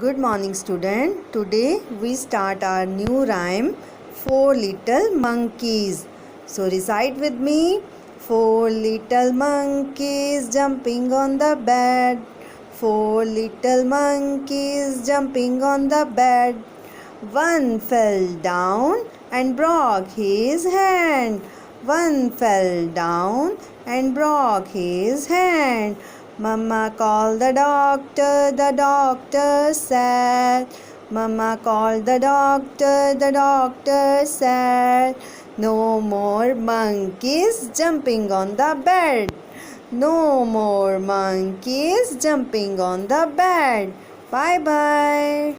Good morning, student. Today we start our new rhyme, Four Little Monkeys. So recite with me. Four little monkeys jumping on the bed. Four little monkeys jumping on the bed. One fell down and broke his hand. One fell down and broke his hand. Mama called the doctor said. Mama called the doctor said. No more monkeys jumping on the bed. No more monkeys jumping on the bed. Bye bye.